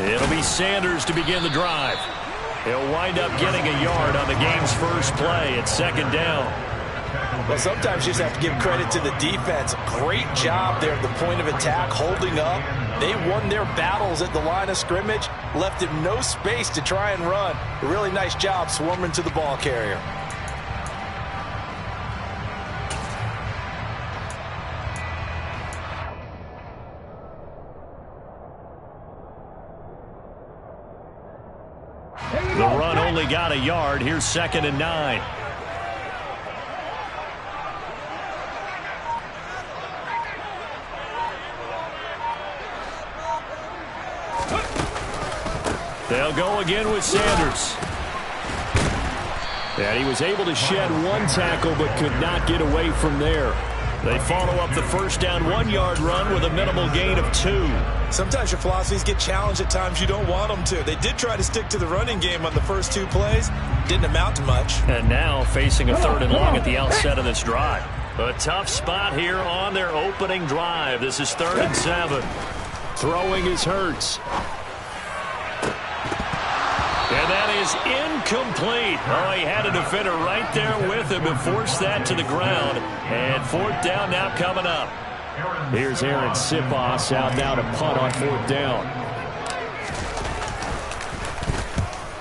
It'll be Sanders to begin the drive. He'll wind up getting a yard on the game's first play at second down. Well, sometimes you just have to give credit to the defense. Great job there at the point of attack, holding up. They won their battles at the line of scrimmage, left him no space to try and run. A really nice job swarming to the ball carrier. The run only got a yard. Here's 2nd and 9. They'll go again with Sanders. And he was able to shed one tackle but could not get away from there. They follow up the first down 1-yard run with a minimal gain of 2. Sometimes your philosophies get challenged at times you don't want them to. They did try to stick to the running game on the first 2 plays. Didn't amount to much. And now facing a 3rd and long at the outset of this drive. A tough spot here on their opening drive. This is 3rd and 7. Throwing is Hurts. And that is incomplete. Oh, he had a defender right there with him to force that to the ground. And 4th down now coming up. Here's Aaron Siposs out now to punt on 4th down.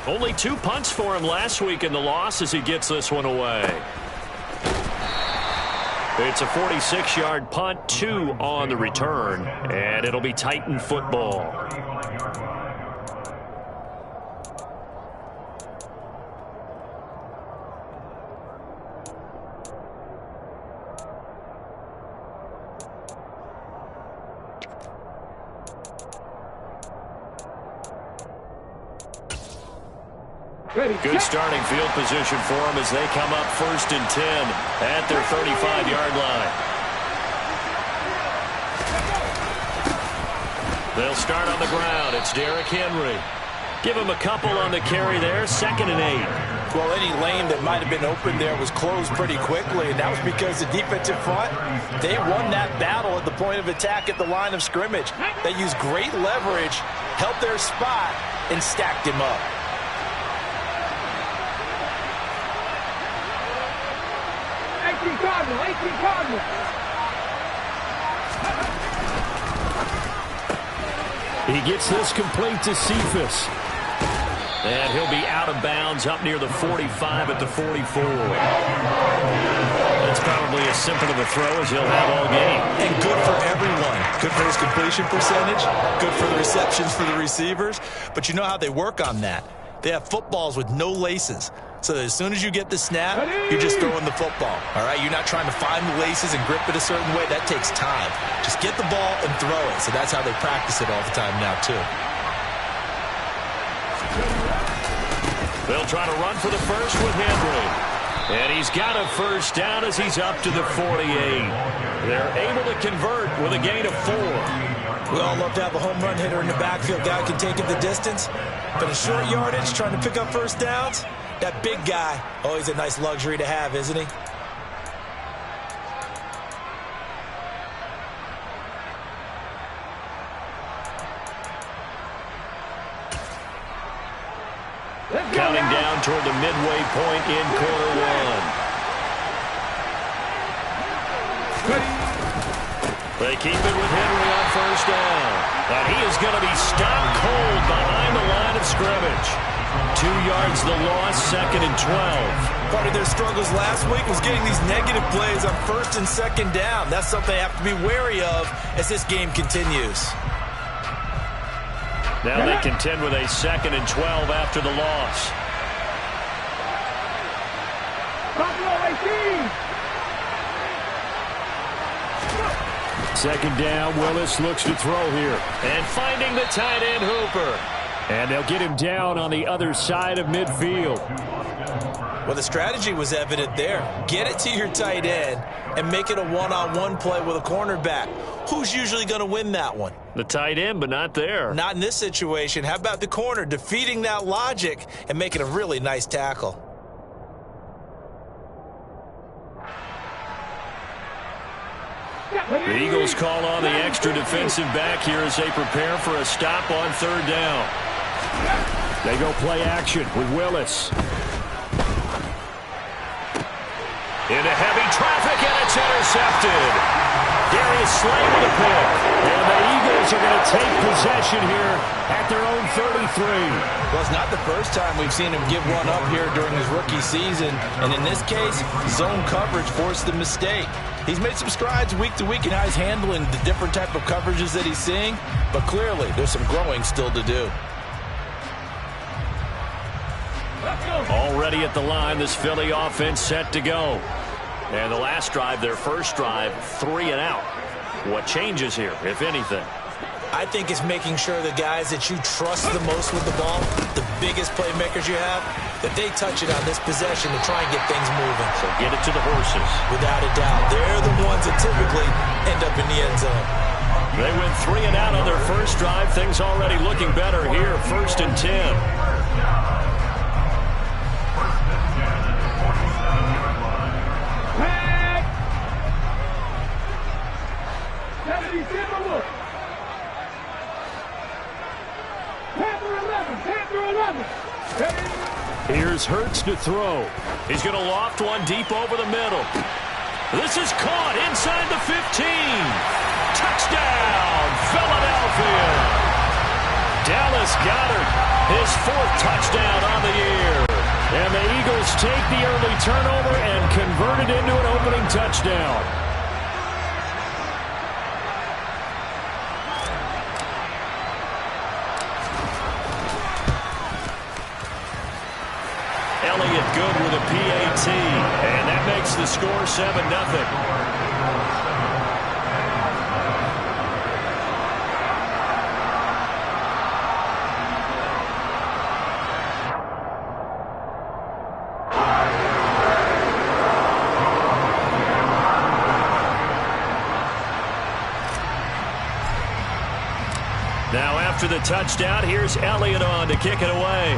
Only 2 punts for him last week in the loss as he gets this one away. It's a 46-yard punt, 2 on the return, and it'll be Titan football. Good starting field position for them as they come up 1st and 10 at their 35-yard line. They'll start on the ground. It's Derrick Henry. Give him a couple on the carry there. 2nd and 8. Well, any lane that might have been open there was closed pretty quickly, and that was because the defensive front, they won that battle at the point of attack at the line of scrimmage. They used great leverage, held their spot, and stacked him up. He gets this complete to Cephas. And he'll be out of bounds up near the 45 at the 44. That's probably as simple of a throw as he'll have all game. And good for everyone. Good for his completion percentage. Good for the receptions for the receivers. But you know how they work on that. They have footballs with no laces. So that as soon as you get the snap, you're just throwing the football. All right, you're not trying to find the laces and grip it a certain way. That takes time. Just get the ball and throw it. So that's how they practice it all the time now, too. They'll try to run for the first with Henry. And he's got a first down as he's up to the 48. They're able to convert with a gain of 4. We all love to have a home run hitter in the backfield. Guy can take it the distance. But in short yardage, trying to pick up first downs, that big guy, always a nice luxury to have, isn't he? Counting down toward the midway point in quarter 1. They keep it with Henry on first down. And he is going to be stopped cold behind the line of scrimmage. 2 yards the loss, 2nd and 12. Part of their struggles last week was getting these negative plays on 1st and 2nd down. That's something they have to be wary of as this game continues. Now they contend with a 2nd and 12 after the loss. Second down, Willis looks to throw here. And finding the tight end, Hooper. And they'll get him down on the other side of midfield. Well, the strategy was evident there. Get it to your tight end and make it a one-on-one play with a cornerback. Who's usually going to win that one? The tight end, but not there. Not in this situation. How about the corner defeating that logic and making a really nice tackle? The Eagles call on the extra defensive back here as they prepare for a stop on third down. They go play action with Willis. Into heavy traffic, and it's intercepted. Darius Slay with a pick. And the Eagles are going to take possession here at their own 33. Well, it's not the first time we've seen him give one up here during his rookie season. And in this case, zone coverage forced the mistake. He's made some strides week to week in how he's handling the different type of coverages that he's seeing. But clearly, there's some growing still to do. Already at the line, this Philly offense set to go. And the last drive, their first drive, 3 and out. What changes here, if anything? I think it's making sure the guys that you trust the most with the ball, the biggest playmakers you have, that they touch it on this possession to try and get things moving. So get it to the horses. Without a doubt. They're the ones that typically end up in the end zone. They went 3 and out on their first drive. Things already looking better here, 1st and 10. Here's Hurts to throw. He's going to loft one deep over the middle. This is caught inside the 15. Touchdown, Philadelphia. Dallas Goedert, his 4th touchdown on the year. And the Eagles take the early turnover and convert it into an opening touchdown. Elliott good with a PAT, and that makes the score 7-0. Now after the touchdown, here's Elliott on to kick it away.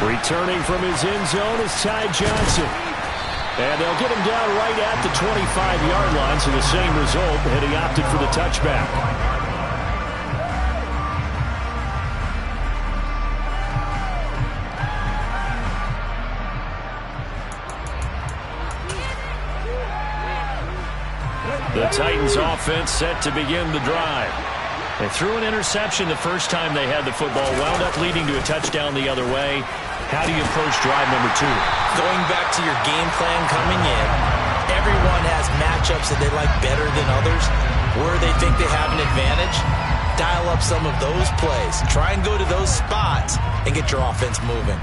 Returning from his end zone is Ty Johnson. And they'll get him down right at the 25-yard line, so the same result, and he opted for the touchback. The Titans offense set to begin the drive. They threw an interception the first time they had the football, wound up leading to a touchdown the other way. How do you approach drive number 2? Going back to your game plan coming in, everyone has matchups that they like better than others. Where they think they have an advantage, dial up some of those plays. Try and go to those spots and get your offense moving.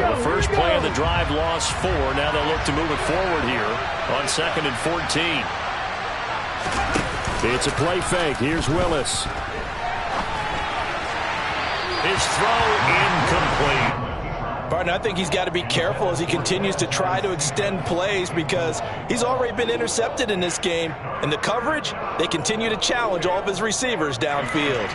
Well, the first play of the drive lost 4. Now they'll look to move it forward here on 2nd and 14. It's a play fake. Here's Willis. His throw incomplete. Barton, I think he's got to be careful as he continues to try to extend plays because he's already been intercepted in this game. And the coverage, they continue to challenge all of his receivers downfield.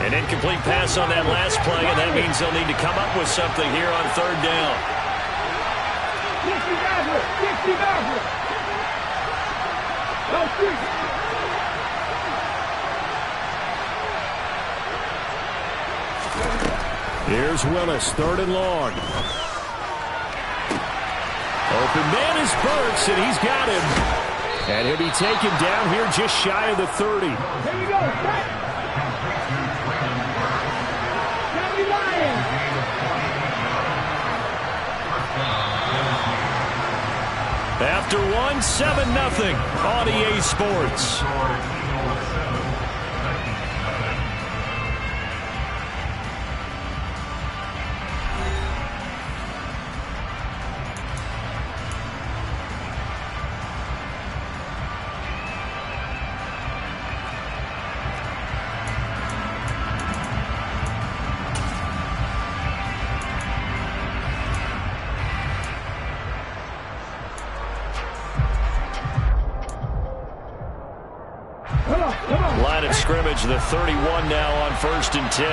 An incomplete pass on that last play, and that means they'll need to come up with something here on 3rd down. Here's Willis, 3rd and long. Open man is Burks, and he's got him. And he'll be taken down here just shy of the 30. Here we go. After one, 7-0 on EA Sports. scrimmage, the 31 now on 1st and 10.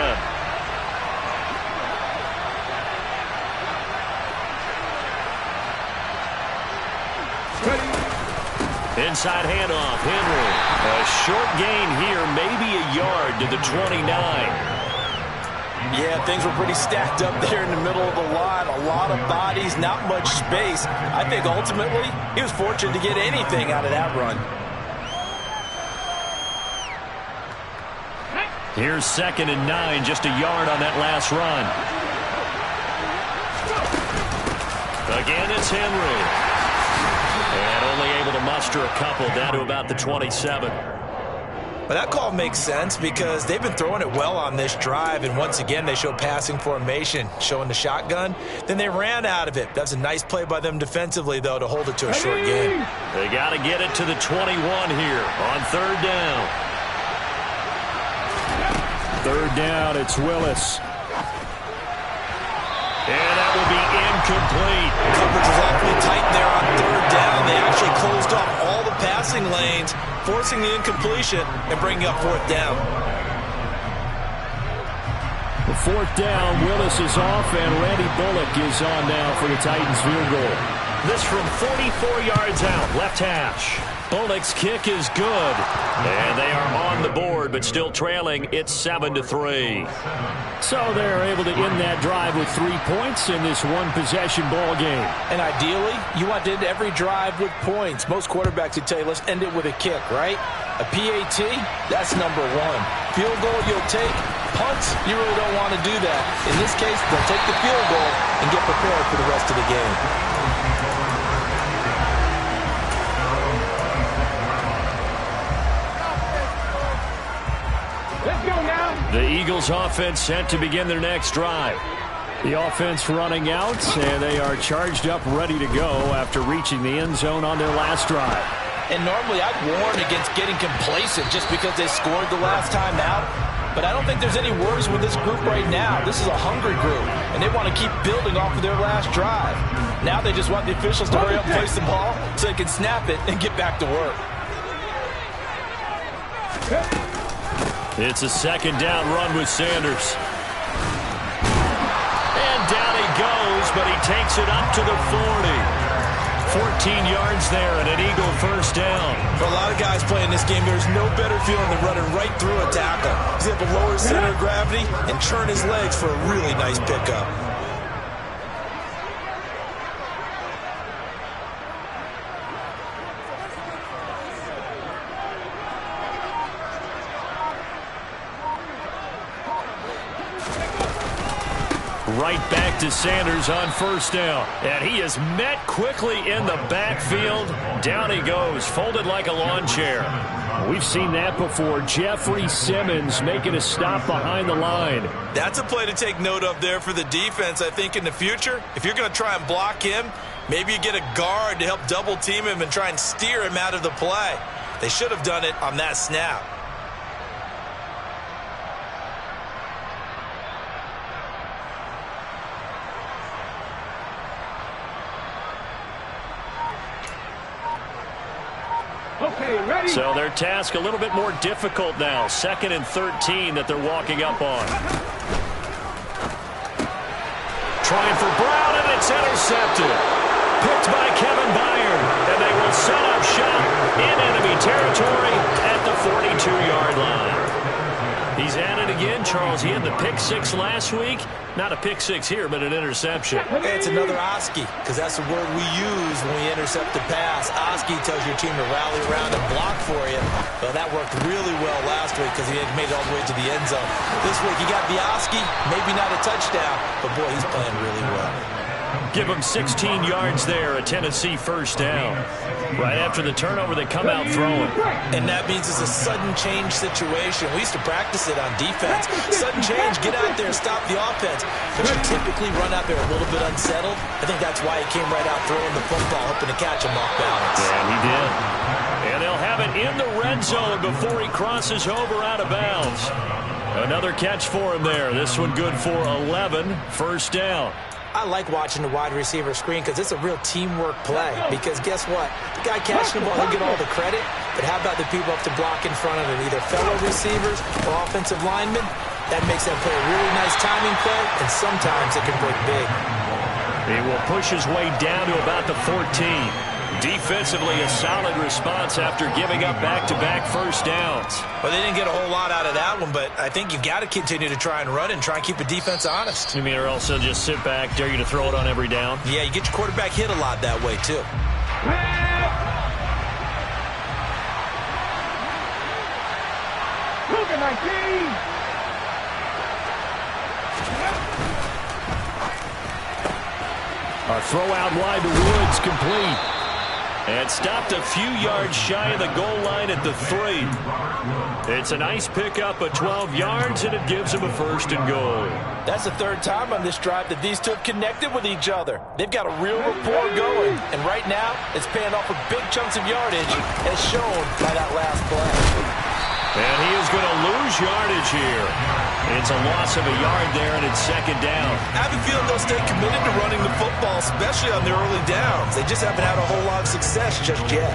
Inside handoff, Henry. A short gain here, maybe a yard to the 29. Yeah, things were pretty stacked up there in the middle of the line. A lot of bodies, not much space. I think ultimately he was fortunate to get anything out of that run. Here's 2nd and 9, just a yard on that last run. Again, it's Henry. And only able to muster a couple down to about the 27. But that call makes sense because they've been throwing it well on this drive, and once again they show passing formation, showing the shotgun. Then they ran out of it. That's a nice play by them defensively, though, to hold it to a short game. They got to get it to the 21 here on 3rd down. 3rd down, it's Willis. And that will be incomplete. Coverage was awfully tight there on 3rd down. They actually closed off all the passing lanes, forcing the incompletion and bringing up 4th down. The 4th down, Willis is off, and Randy Bullock is on now for the Titans field goal. This from 44 yards out, left hash. Bullock's kick is good, and they are on the board, but still trailing. It's 7-3. So they're able to end that drive with 3 points in this one-possession ball game. And ideally, you want to end every drive with points. Most quarterbacks would tell you, let's end it with a kick, right? A PAT, that's number 1. Field goal you'll take. Punts, you really don't want to do that. In this case, they'll take the field goal and get prepared for the rest of the game. The Eagles offense set to begin their next drive. The offense running out, and they are charged up, ready to go after reaching the end zone on their last drive. And normally I'd warn against getting complacent just because they scored the last time out. But I don't think there's any worries with this group right now. This is a hungry group, and they want to keep building off of their last drive. Now they just want the officials to hurry up and place the ball so they can snap it and get back to work. It's a 2nd down run with Sanders. And down he goes, but he takes it up to the 40. 14 yards there and an Eagle 1st down. For a lot of guys playing this game, there's no better feeling than running right through a tackle. He's able to lower his center of gravity and turn his legs for a really nice pickup. Right back to Sanders on 1st down. And he is met quickly in the backfield. Down he goes, folded like a lawn chair. We've seen that before. Jeffrey Simmons making a stop behind the line. That's a play to take note of there for the defense, I think, in the future. If you're going to try and block him, maybe you get a guard to help double team him and try and steer him out of the play. They should have done it on that snap. So their task a little bit more difficult now. 2nd and 13 that they're walking up on. Trying for Brown, and it's intercepted. Picked by Kevin Byard. And they will set up shop in enemy territory at the 42-yard line. He's at it again, Charles. He had the pick 6 last week. Not a pick 6 here, but an interception. It's another Oski, because that's the word we use when we intercept the pass. Oski tells your team to rally around and block for you. Well, that worked really well last week because he had made it all the way to the end zone. This week, you got the Oski, maybe not a touchdown, but boy, he's playing really well. Give him 16 yards there, a Tennessee 1st down. Right after the turnover, they come out throwing. And that means it's a sudden change situation. We used to practice it on defense. Sudden change, get out there, stop the offense. But you typically run out there a little bit unsettled. I think that's why he came right out throwing the football, hoping to catch him off balance. And he did. And they'll have it in the red zone before he crosses over out of bounds. Another catch for him there. This one good for 11, 1st down. I like watching the wide receiver screen because it's a real teamwork play. Because guess what? The guy catching the ball, he'll get all the credit. But how about the people up to block in front of him, either fellow receivers or offensive linemen? That makes that play a really nice timing play, and sometimes it can break big. He will push his way down to about the 14. Defensively, a solid response after giving up back-to-back first downs. Well, they didn't get a whole lot out of that one, but I think you've got to continue to try and run and try and keep the defense honest. You mean, or else they'll just sit back, dare you to throw it on every down? Yeah, you get your quarterback hit a lot that way, too. Look at my team! A throw out wide to Woods, complete. And stopped a few yards shy of the goal line at the 3. It's a nice pickup of 12 yards, and it gives him a 1st and goal. That's the 3rd time on this drive that these two have connected with each other. They've got a real rapport going, and right now it's paying off with big chunks of yardage, as shown by that last play. And he is going to lose yardage here. It's a loss of a yard there, and it's 2nd down. I have a feeling they'll stay committed to running the football, especially on their early downs. They just haven't had a whole lot of success just yet.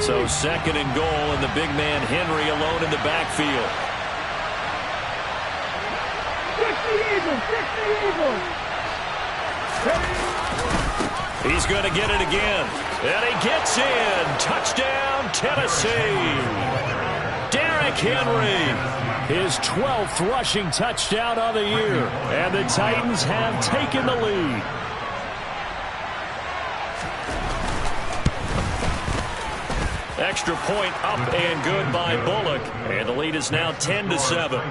So 2nd and goal, and the big man Henry alone in the backfield. 60 Eagles! 60 Eagles! He's going to get it again. And he gets in. Touchdown, Tennessee. Derrick Henry. His 12th rushing touchdown of the year. And the Titans have taken the lead. Extra point up and good by Bullock. And the lead is now 10-7.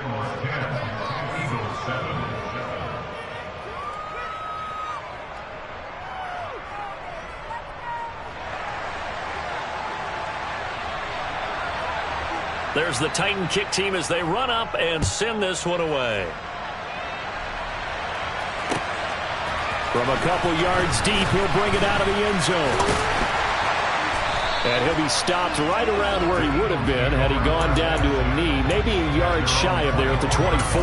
There's the Titan kick team as they run up and send this one away. From a couple yards deep, he'll bring it out of the end zone. And he'll be stopped right around where he would have been had he gone down to a knee, maybe a yard shy of there at the 24.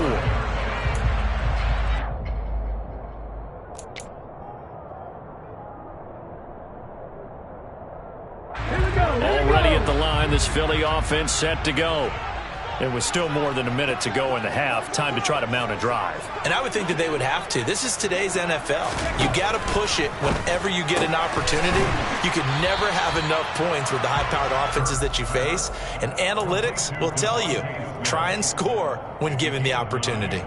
Already at the line, this Philly offense set to go. There was still more than a minute to go in the half. Time to try to mount a drive. And I would think that they would have to. This is today's NFL. You got to push it whenever you get an opportunity. You can never have enough points with the high-powered offenses that you face. And analytics will tell you, try and score when given the opportunity.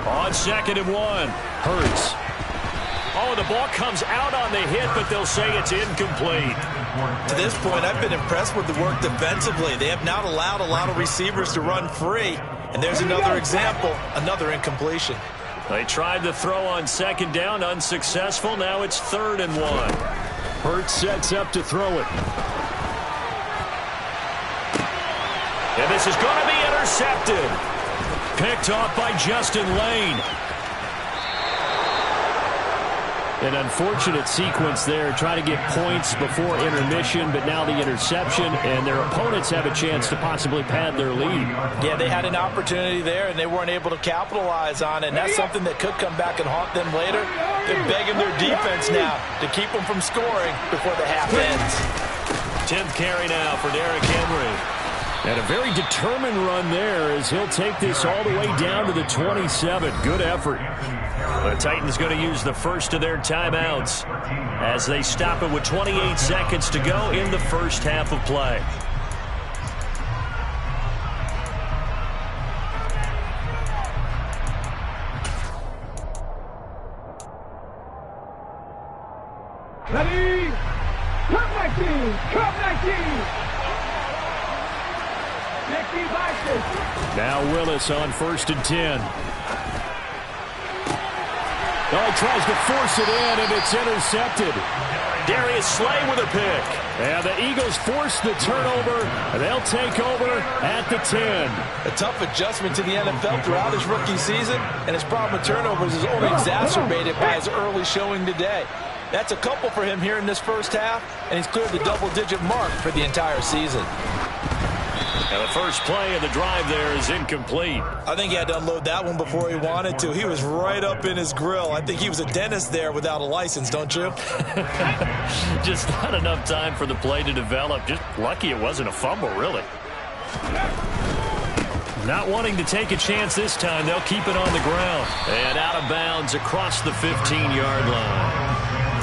On 2nd and 1, Hurts. Oh, the ball comes out on the hit, but they'll say it's incomplete. To this point, I've been impressed with the work defensively. They have not allowed a lot of receivers to run free. And there's another example, another incompletion. They tried to throw on 2nd down, unsuccessful. Now it's 3rd and 1. Hurts sets up to throw it. And this is going to be intercepted. Picked off by Justin Lane. An unfortunate sequence there, trying to get points before intermission, but now the interception, and their opponents have a chance to possibly pad their lead. Yeah, they had an opportunity there, and they weren't able to capitalize on it, and that's something that could come back and haunt them later. They're begging their defense now to keep them from scoring before the half ends. 10th carry now for Derrick Henry. And a very determined run there as he'll take this all the way down to the 27. Good effort. The Titans going to use the first of their timeouts as they stop it with 28 seconds to go in the first half of play. Ready? Come 19! Come 19! Now Willis on 1st and 10. Oh, he tries to force it in, and it's intercepted. Darius Slay with a pick. And the Eagles force the turnover, and they'll take over at the 10. A tough adjustment to the NFL throughout his rookie season, and his problem with turnovers is only exacerbated by his early showing today. That's a couple for him here in this first half, and he's cleared the double-digit mark for the entire season. And the first play of the drive there is incomplete. I think he had to unload that one before he wanted to. He was right up in his grill. I think he was a dentist there without a license, don't you? Just not enough time for the play to develop. Just lucky it wasn't a fumble, really. Not wanting to take a chance this time, they'll keep it on the ground. And out of bounds across the 15-yard line.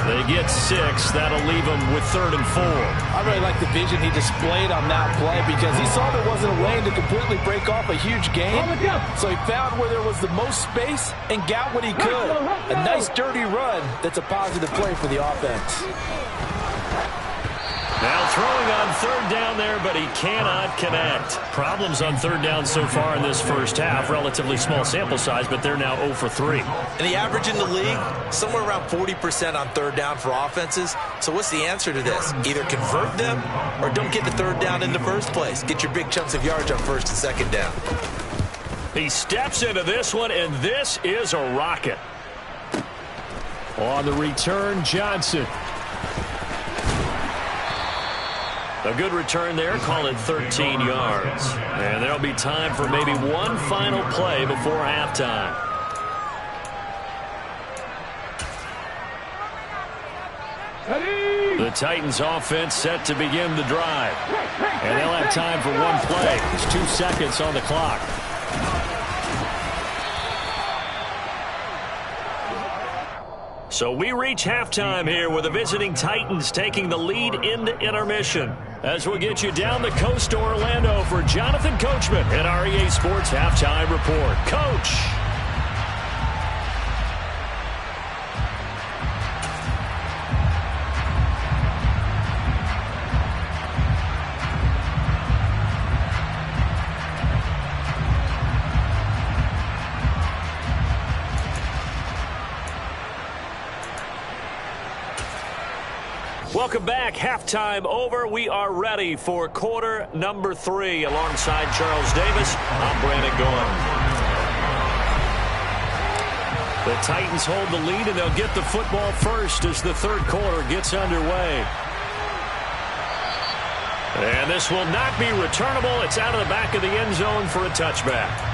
They get 6. That'll leave them with 3rd and 4. I really like the vision he displayed on that play because he saw there wasn't a lane to completely break off a huge gain. So he found where there was the most space and got what he could. A nice dirty run that's a positive play for the offense. Now throwing on 3rd down there, but he cannot connect. Problems on 3rd down so far in this first half. Relatively small sample size, but they're now 0 for 3. And the average in the league, somewhere around 40% on 3rd down for offenses. So what's the answer to this? Either convert them or don't get the 3rd down in the first place. Get your big chunks of yards on 1st and 2nd down. He steps into this one, and this is a rocket. On the return, Johnson. A good return there, call it 13 yards. And there'll be time for maybe one final play before halftime. The Titans offense set to begin the drive. And they'll have time for one play. There's 2 seconds on the clock. So we reach halftime here with the visiting Titans taking the lead into intermission. As we'll get you down the coast to Orlando for Jonathan Coachman at our EA Sports Halftime Report. Coach! Welcome back. Halftime over. We are ready for quarter number 3. Alongside Charles Davis, I'm Brandon Gaudin. The Titans hold the lead, and they'll get the football first as the 3rd quarter gets underway. And this will not be returnable. It's out of the back of the end zone for a touchback.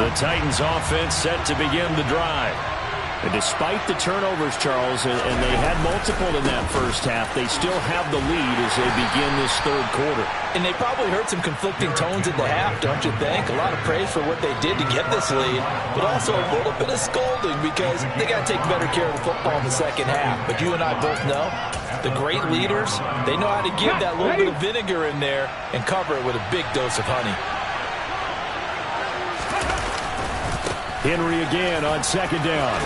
The Titans offense set to begin the drive. And despite the turnovers, Charles, and they had multiple in that first half, they still have the lead as they begin this 3rd quarter. And they probably heard some conflicting tones at the half, don't you think? A lot of praise for what they did to get this lead, but also a little bit of scolding because they got to take better care of the football in the second half. But you and I both know the great leaders, they know how to give that little bit of vinegar in there and cover it with a big dose of honey. Henry again on 2nd down.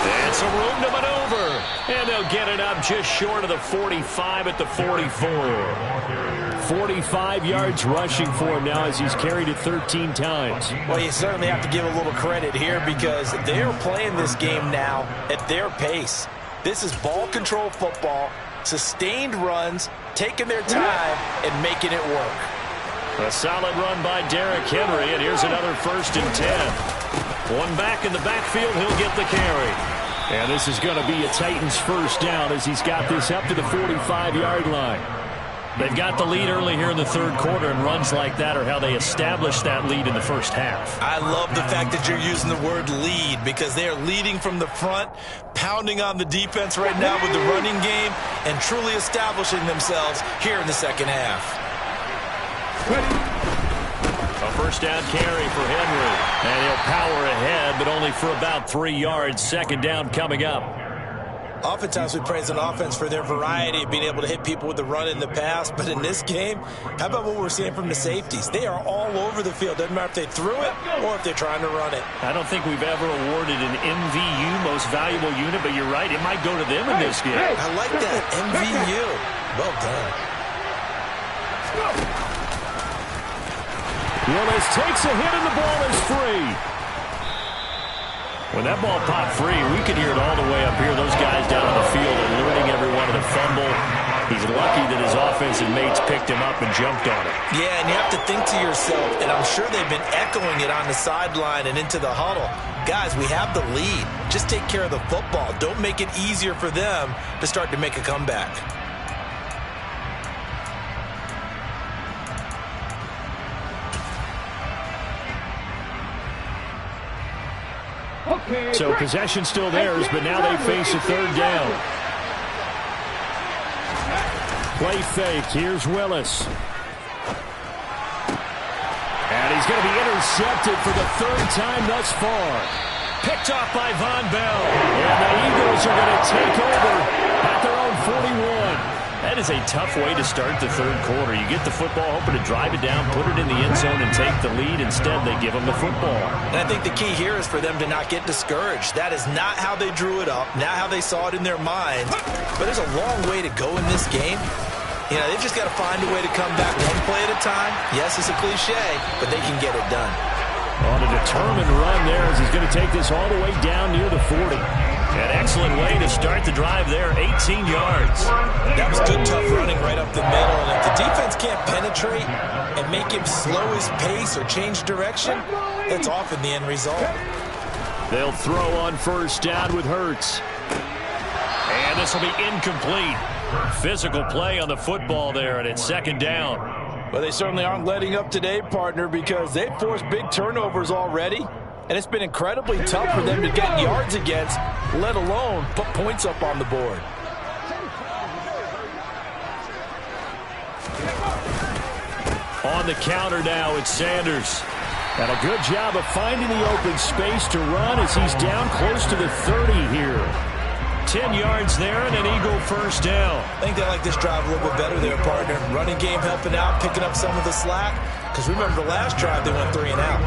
And some room to maneuver. And they'll get it up just short of the 45 at the 44. 45 yards rushing for him now as he's carried it 13 times. Well, you certainly have to give a little credit here because they're playing this game now at their pace. This is ball control football, sustained runs, taking their time and making it work. A solid run by Derrick Henry, and here's another 1st and 10. One back in the backfield, he'll get the carry. And this is going to be a Titans 1st down as he's got this up to the 45-yard line. They've got the lead early here in the 3rd quarter, and runs like that are how they establish that lead in the first half. I love the fact that you're using the word lead because they are leading from the front, pounding on the defense right now with the running game, and truly establishing themselves here in the second half. A 1st down carry for Henry. And he'll power ahead, but only for about 3 yards. 2nd down coming up. Oftentimes we praise an offense for their variety of being able to hit people with the run in the pass. But in this game, how about what we're seeing from the safeties? They are all over the field. Doesn't matter if they threw it or if they're trying to run it. I don't think we've ever awarded an MVU, most valuable unit, but you're right. It might go to them in this game. I like that. MVU. Well done. Willis takes a hit and the ball is free. When that ball popped free, we could hear it all the way up here. Those guys down on the field alerting everyone to the fumble. He's lucky that his offensive mates picked him up and jumped on it. Yeah, and you have to think to yourself, and I'm sure they've been echoing it on the sideline and into the huddle. Guys, we have the lead. Just take care of the football. Don't make it easier for them to start to make a comeback. So possession still theirs, but now they face a third down. Play fake. Here's Willis. And he's going to be intercepted for the third time thus far. Picked off by Von Bell. And the Eagles are going to take over at their own 41. That is a tough way to start the third quarter. You get the football, hoping to drive it down, put it in the end zone, and take the lead. Instead, they give them the football. And I think the key here is for them to not get discouraged. That is not how they drew it up, not how they saw it in their minds. But there's a long way to go in this game. You know, they've just got to find a way to come back one play at a time. Yes, it's a cliche, but they can get it done. On a determined run there as he's going to take this all the way down near the 40. An excellent way to start the drive there, 18 yards. That was good, tough running right up the middle. And if the defense can't penetrate and make him slow his pace or change direction, that's often the end result. They'll throw on first down with Hurts. And this will be incomplete. Physical play on the football there, and it's second down. Well, they certainly aren't letting up today, partner, because they've forced big turnovers already. And it's been incredibly tough for them to get yards against, let alone put points up on the board. On the counter now, it's Sanders. And a good job of finding the open space to run as he's down close to the 30 here. 10 yards there and an Eagle first down. I think they like this drive a little bit better there, partner. Running game helping out, picking up some of the slack. Because remember the last drive, they went 3 and out.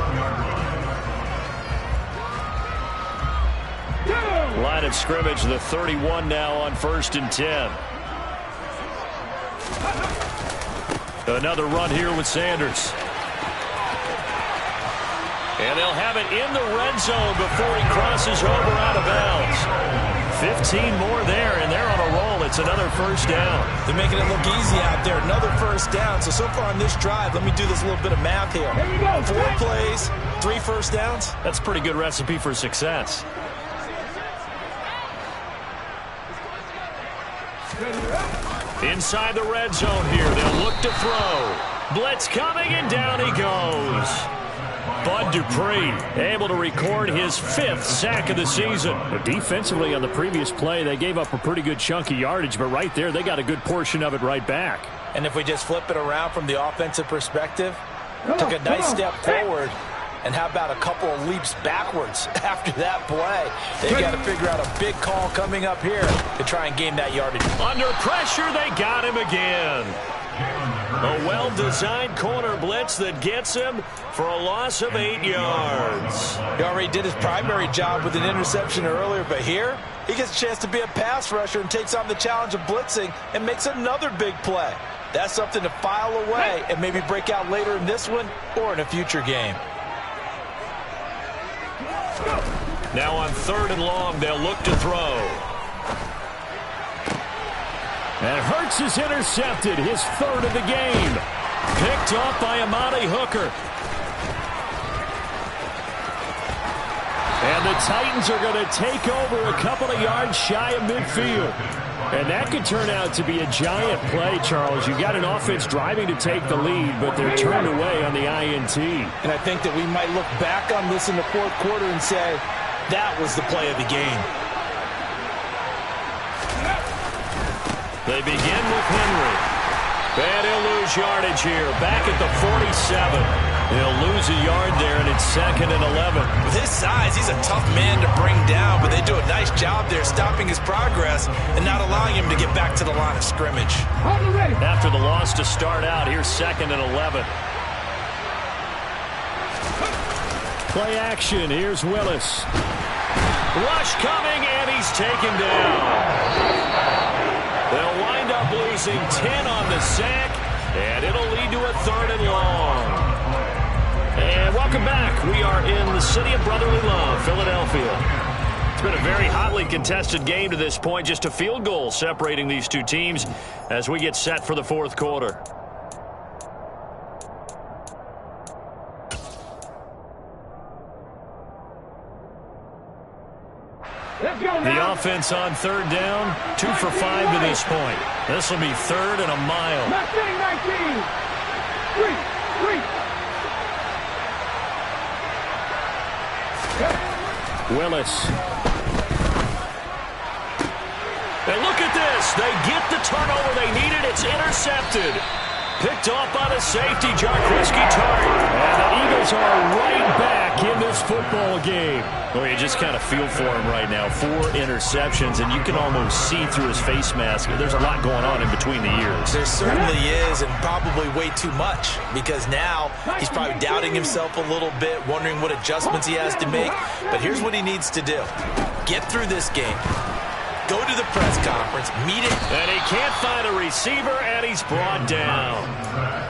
Line of scrimmage, the 31 now on 1st and 10. Another run here with Sanders. And they'll have it in the red zone before he crosses over out of bounds. 15 more there, and they're on a roll. It's another first down. They're making it look easy out there. Another first down. So far on this drive, let me do this little bit of math here. 4 plays, 3 first downs. That's a pretty good recipe for success. Inside the red zone here, they'll look to throw. Blitz coming, and down he goes. Bud Dupree able to record his 5th sack of the season. But defensively on the previous play, they gave up a pretty good chunk of yardage, but right there, they got a good portion of it right back. And if we just flip it around from the offensive perspective, took a nice step forward. And how about a couple of leaps backwards after that play? They've got to figure out a big call coming up here to try and gain that yardage. Under pressure, they got him again. A well-designed corner blitz that gets him for a loss of 8 yards. He already did his primary job with an interception earlier, but here he gets a chance to be a pass rusher and takes on the challenge of blitzing and makes another big play. That's something to file away and maybe break out later in this one or in a future game. Now on 3rd and long, they'll look to throw. And Hurts is intercepted, his 3rd of the game. Picked off by Amani Hooker. And the Titans are going to take over a couple of yards shy of midfield. And that could turn out to be a giant play, Charles. You've got an offense driving to take the lead, but they're turned away on the INT. And I think that we might look back on this in the 4th quarter and say, that was the play of the game. They begin with Henry. And he'll lose yardage here. Back at the 47. He'll lose a yard there, and it's 2nd and 11. With his size, he's a tough man to bring down, but they do a nice job there stopping his progress and not allowing him to get back to the line of scrimmage. After the loss to start out, here's 2nd and 11. Play action. Here's Willis. Rush coming, and he's taken down. They'll wind up losing 10 on the sack, and it'll lead to a 3rd and long. And welcome back. We are in the city of brotherly love, Philadelphia. It's been a very hotly contested game to this point. Just a field goal separating these two teams as we get set for the fourth quarter. The offense on third down, 2 for 5 to this point. This will be third and a mile. 19. Three. Willis. And look at this. They get the turnover they needed. It's intercepted. Picked off by the safety, Jarquiski Tartt. And the Eagles are right back in this football game. Well, you just kind of feel for him right now. 4 interceptions, and you can almost see through his face mask. There's a lot going on in between the ears. There certainly is, and probably way too much, because now he's probably doubting himself a little bit, wondering what adjustments he has to make. But here's what he needs to do. Get through this game. Go to the press conference, meet it. And he can't find a receiver, and he's brought down.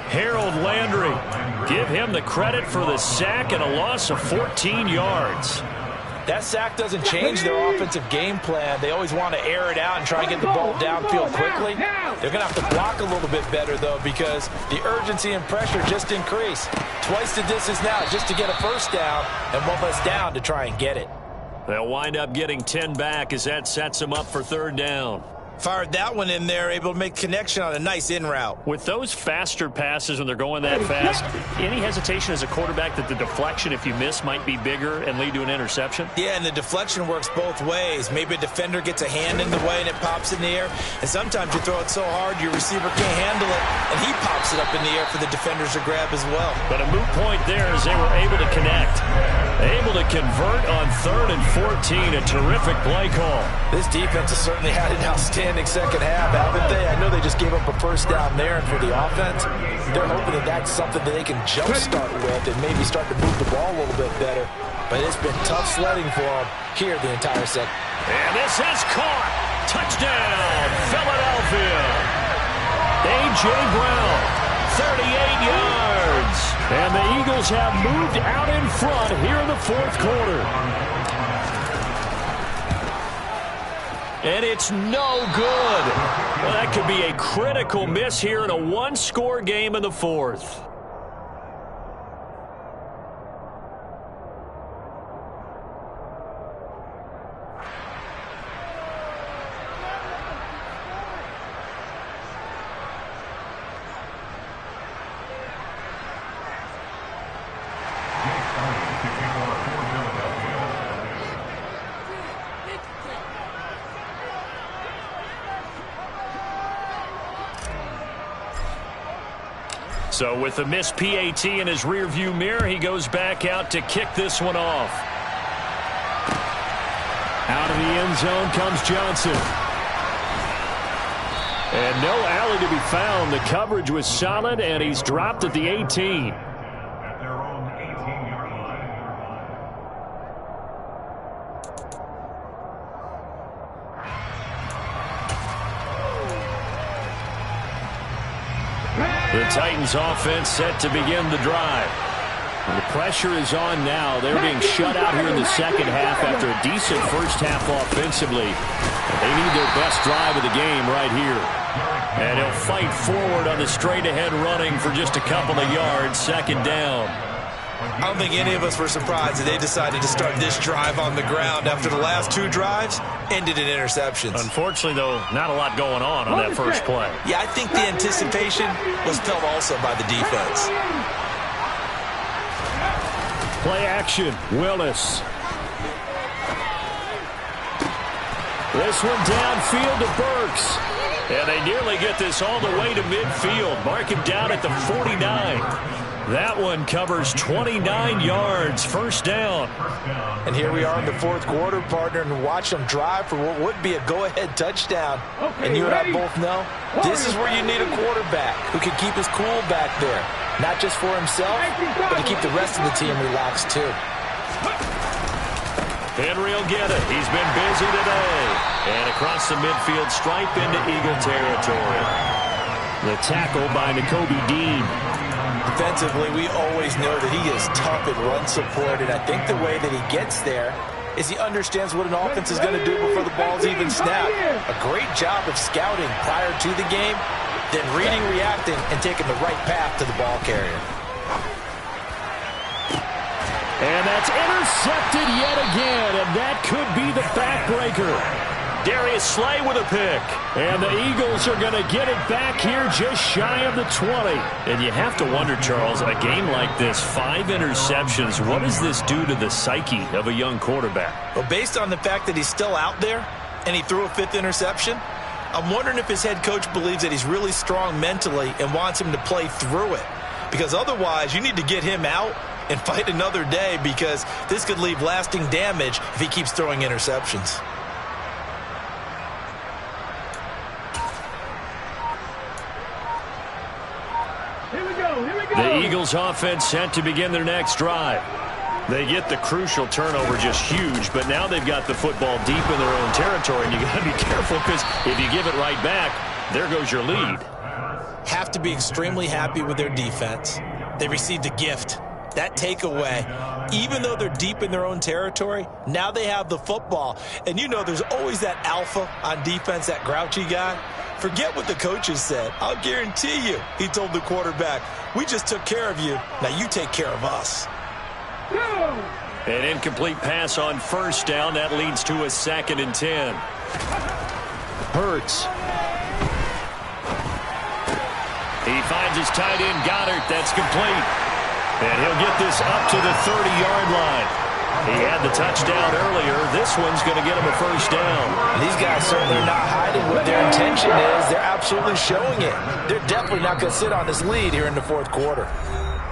Harold Landry, give him the credit for the sack and a loss of 14 yards. That sack doesn't change their offensive game plan. They always want to air it out and try and get the ball downfield quickly. They're going to have to block a little bit better, though, because the urgency and pressure just increase. Twice the distance now just to get a first down, and 1 less down to try and get it. They'll wind up getting 10 back as that sets them up for third down. Fired that one in there, able to make connection on a nice in route. With those faster passes when they're going that fast, any hesitation as a quarterback that the deflection, if you miss, might be bigger and lead to an interception? Yeah, and the deflection works both ways. Maybe a defender gets a hand in the way and it pops in the air. And sometimes you throw it so hard your receiver can't handle it, and he pops it up in the air for the defenders to grab as well. But a moot point there as they were able to connect. Able to convert on 3rd and 14. A terrific play call. This defense has certainly had an outstanding second half, haven't they? I know they just gave up a first down there, and for the offense, they're hoping that that's something that they can jumpstart with and maybe start to move the ball a little bit better. But it's been tough sledding for them here the entire second. And this is caught. Touchdown, Philadelphia. A.J. Brown, 38 yards. And the Eagles have moved out in front here in the fourth quarter. And it's no good. Well, that could be a critical miss here in a one-score game in the fourth. So with the missed PAT in his rearview mirror, he goes back out to kick this one off. Out of the end zone comes Johnson. And no alley to be found. The coverage was solid, and he's dropped at the 18. The Titans offense set to begin the drive. The pressure is on now. They're being shut out here in the second half after a decent first half offensively. They need their best drive of the game right here. And he'll fight forward on the straight-ahead running for just a couple of yards, second down. I don't think any of us were surprised that they decided to start this drive on the ground after the last 2 drives ended in interceptions. Unfortunately, though, not a lot going on that first play. Yeah, I think the anticipation was felt also by the defense. Play action, Willis. This one downfield to Burks. And they nearly get this all the way to midfield. Mark him down at the 49. That one covers 29 yards, first down. And here we are in the fourth quarter, partner, and watch them drive for what would be a go-ahead touchdown. And you and I both know this is where you need a quarterback who can keep his cool back there. Not just for himself, but to keep the rest of the team relaxed too. Henry will get it. He's been busy today. And across the midfield stripe into Eagle territory. The tackle by Nakobe Dean. Defensively, we always know that he is tough at run support, and I think the way that he gets there is he understands what an offense is going to do before the ball's even snapped. A great job of scouting prior to the game, then reading, reacting, and taking the right path to the ball carrier. And that's intercepted yet again, and that could be the backbreaker. Darius Slay with a pick. And the Eagles are going to get it back here just shy of the 20. And you have to wonder, Charles, a game like this, 5 interceptions, what does this do to the psyche of a young quarterback? Well, based on the fact that he's still out there and he threw a 5th interception, I'm wondering if his head coach believes that he's really strong mentally and wants him to play through it. Because otherwise, you need to get him out and fight another day, because this could leave lasting damage if he keeps throwing interceptions. The Eagles offense set to begin their next drive. They get the crucial turnover, just huge, but now they've got the football deep in their own territory, and you got to be careful, because if you give it right back, there goes your lead. Have to be extremely happy with their defense. They received a gift. That takeaway, even though they're deep in their own territory, now they have the football. And you know there's always that alpha on defense, that grouchy guy. Forget what the coaches said. I'll guarantee you, he told the quarterback, we just took care of you. Now you take care of us. An incomplete pass on first down. That leads to a 2nd and 10. Hurts. He finds his tight end, Goddard. That's complete. And he'll get this up to the 30-yard line. He had the touchdown earlier. This one's going to get him a first down. These guys certainly are not hiding what their intention is. They're absolutely showing it. They're definitely not going to sit on this lead here in the 4th quarter.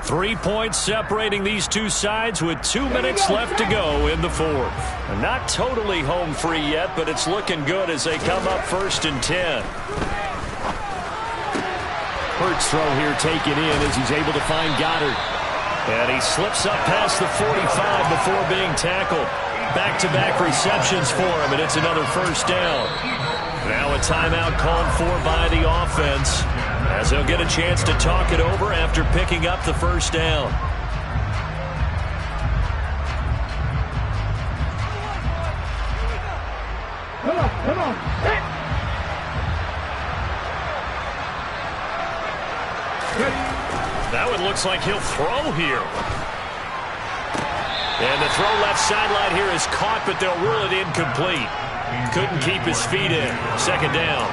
3 points separating these two sides with 2 minutes left to go in the 4th. Not totally home free yet, but it's looking good as they come up 1st and 10. Hurts throw here taken in as he's able to find Goddard. And he slips up past the 45 before being tackled. Back-to-back receptions for him, and it's another first down. Now a timeout called for by the offense, as they'll get a chance to talk it over after picking up the first down. Come on. Hey. That one looks like he'll throw here. And the throw left sideline here is caught, but they'll rule it incomplete. Couldn't keep his feet in. 2nd down.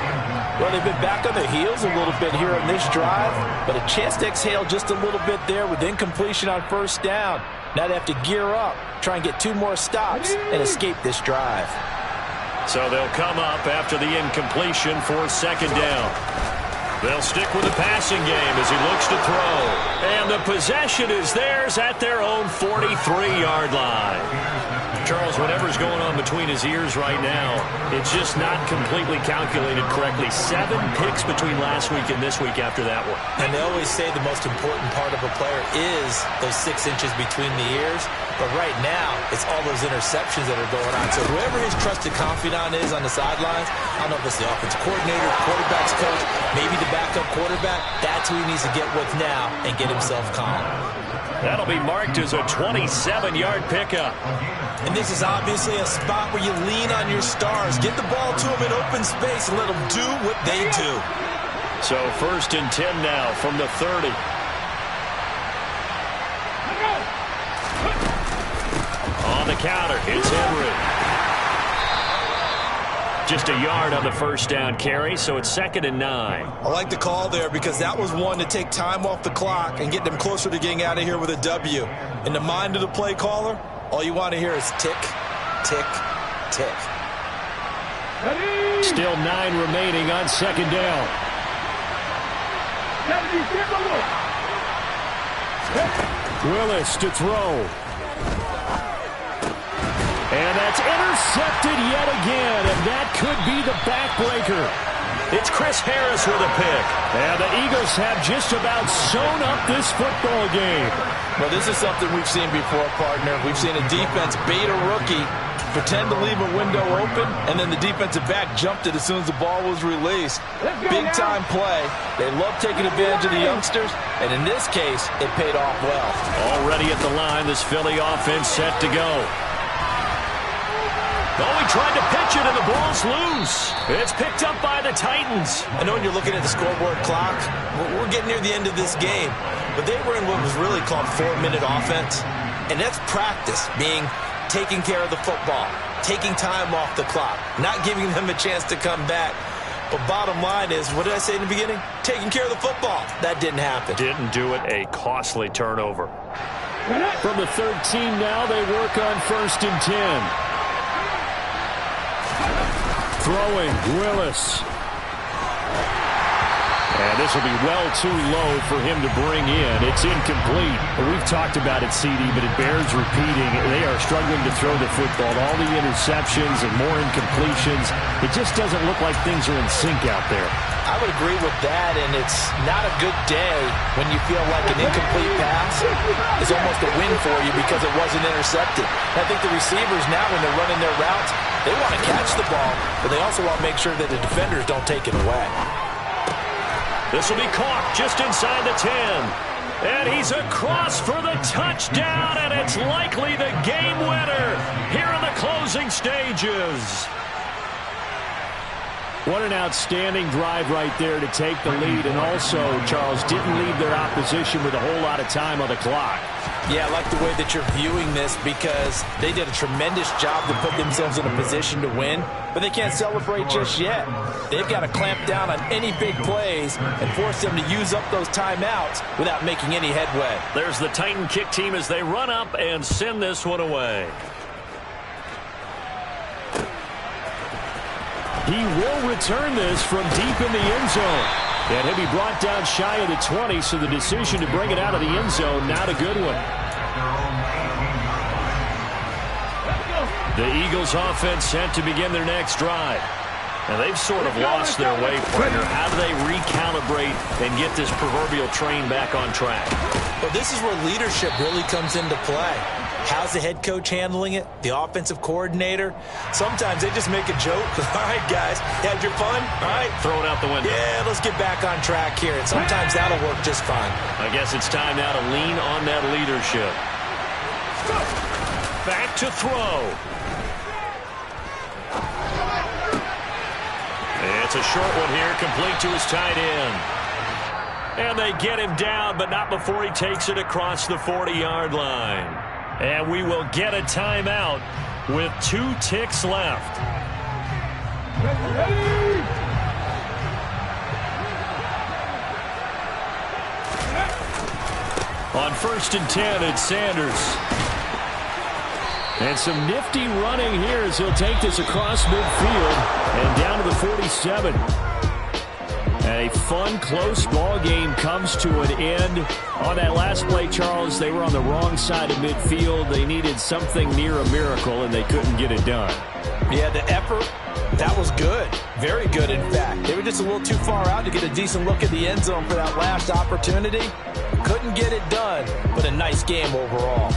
Well, they've been back on their heels a little bit here on this drive, but a chance to exhale just a little bit there with incompletion on first down. Now they have to gear up, try and get 2 more stops, and escape this drive. So they'll come up after the incompletion for 2nd down. They'll stick with the passing game as he looks to throw. And the possession is theirs at their own 43-yard line. Charles, whatever's going on between his ears right now, it's just not completely calculated correctly. 7 picks between last week and this week after that one. And they always say the most important part of a player is those 6 inches between the ears. But right now, it's all those interceptions that are going on. So whoever his trusted confidant is on the sidelines, I don't know if it's the offensive coordinator, quarterback's coach, maybe the backup quarterback, that's who he needs to get with now and get himself calm. That'll be marked as a 27-yard pickup. And this is obviously a spot where you lean on your stars. Get the ball to them in open space and let them do what they do. So 1st and 10 now from the 30. On the counter, it's Henry. Just a yard on the first down carry, so it's 2nd and 9. I like the call there because that was one to take time off the clock and get them closer to getting out of here with a W. In the mind of the play caller, all you want to hear is tick, tick, tick. Still 9 remaining on 2nd down. Willis to throw. And that's intercepted yet again, and that could be the backbreaker. It's Chris Harris with a pick. And the Eagles have just about sewn up this football game. Well, this is something we've seen before, partner. We've seen a defense bait a rookie, pretend to leave a window open, and then the defensive back jumped it as soon as the ball was released. Big-time play. They love taking advantage of the youngsters, and in this case, it paid off well. Already at the line, this Philly offense set to go. Oh, he tried to pitch it, and the ball's loose. It's picked up by the Titans. I know when you're looking at the scoreboard clock, we're getting near the end of this game. But they were in what was really called 4-minute offense. And that's practice, being taking care of the football, taking time off the clock, not giving them a chance to come back. But bottom line is, what did I say in the beginning? Taking care of the football. That didn't happen. Didn't do it. A costly turnover. From the 13 now, they work on 1st and 10. Throwing, Willis. And this will be well too low for him to bring in. It's incomplete. We've talked about it, CD, but it bears repeating. They are struggling to throw the football. All the interceptions and more incompletions. It just doesn't look like things are in sync out there. I would agree with that, and it's not a good day when you feel like an incomplete pass is almost a win for you because it wasn't intercepted. I think the receivers now, when they're running their routes, they want to catch the ball, but they also want to make sure that the defenders don't take it away. This will be caught just inside the 10. And he's across for the touchdown, and it's likely the game winner here in the closing stages. What an outstanding drive right there to take the lead, and also, Charles, didn't leave their opposition with a whole lot of time on the clock. Yeah, I like the way that you're viewing this because they did a tremendous job to put themselves in a position to win, but they can't celebrate just yet. They've got to clamp down on any big plays and force them to use up those timeouts without making any headway. There's the Titan kick team as they run up and send this one away. He will return this from deep in the end zone. And he'll be brought down shy of the 20, so the decision to bring it out of the end zone, not a good one. The Eagles offense set to begin their next drive. And they've sort of lost their way, partner. How do they recalibrate and get this proverbial train back on track? Well, this is where leadership really comes into play. How's the head coach handling it? The offensive coordinator? Sometimes they just make a joke. All right, guys, you had your fun? All right. Throw it out the window. Yeah, let's get back on track here. And sometimes that'll work just fine. I guess it's time now to lean on that leadership. Back to throw. It's a short one here, complete to his tight end. And they get him down, but not before he takes it across the 40-yard line. And we will get a timeout with 2 ticks left. On 1st and 10, it's Sanders. And some nifty running here as he'll take this across midfield and down to the 47. And a fun, close ball game comes to an end. On that last play, Charles, they were on the wrong side of midfield. They needed something near a miracle, and they couldn't get it done. Yeah, the effort, that was good. Very good, in fact. They were just a little too far out to get a decent look at the end zone for that last opportunity. Couldn't get it done, but a nice game overall.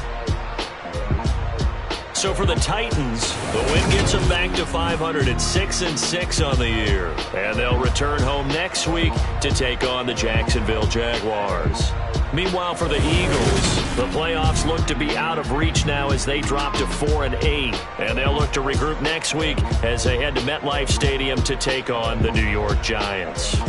So for the Titans, the win gets them back to 500 at 6-6 on the year. And they'll return home next week to take on the Jacksonville Jaguars. Meanwhile, for the Eagles, the playoffs look to be out of reach now as they drop to 4-8. And they'll look to regroup next week as they head to MetLife Stadium to take on the New York Giants.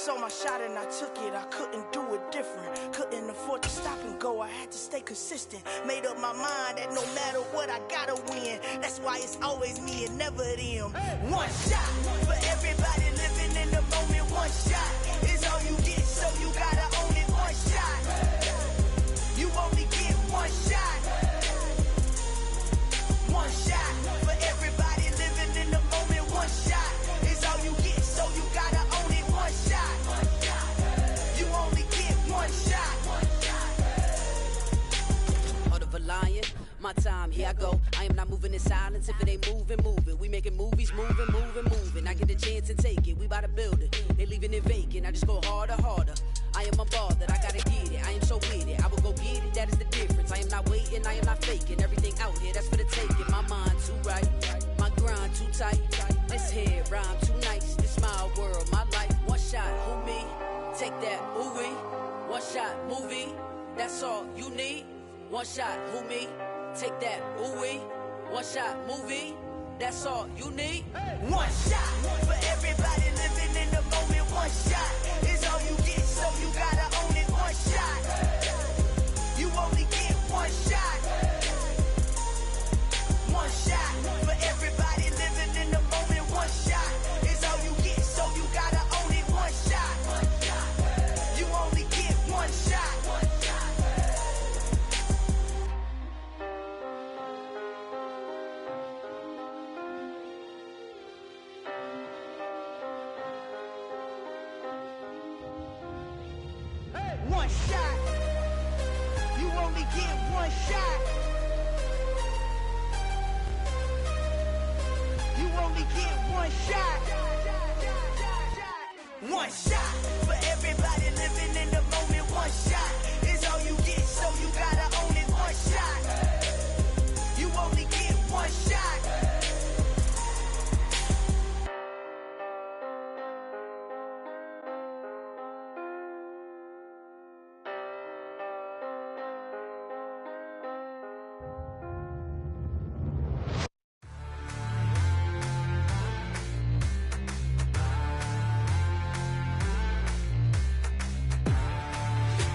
saw my shot and I took it. I couldn't do it different. Couldn't afford to stop and go. I had to stay consistent. Made up my mind that no matter what, I gotta win. That's why it's always me and never them. One shot for everybody living in the moment. One shot is all you get, so you gotta own it. One shot. You only get one shot. One shot for everybody living in the moment. One shot is all you get, so you gotta own it. One shot. You only get one shot. Heart of a lion, my time, here I go. I am not moving in silence. If it ain't moving, move it. We making movies, moving. I get a chance and take it. We bout to build it. They leaving it vacant. I just go harder. I am a ball that I gotta get it. I am so with it. I will go get it. That is the difference. I am not waiting. I am not faking. Everything out here, that's for the taking. My mind too right. My grind too tight. This head rhyme too nice. This my world, my life. One shot, who me? Take that, ooh wee. One shot, movie. That's all you need. One shot, who me? Take that, ooh wee. One shot, movie. That's all you need. One shot for everybody living in the moment. One shot is all you get, so you gotta own it. One shot. You only get one shot. One shot for everybody living in the moment. One shot is all you get, so you gotta own it. One shot. You only get one shot. One shot. You only get one shot. You only get one shot.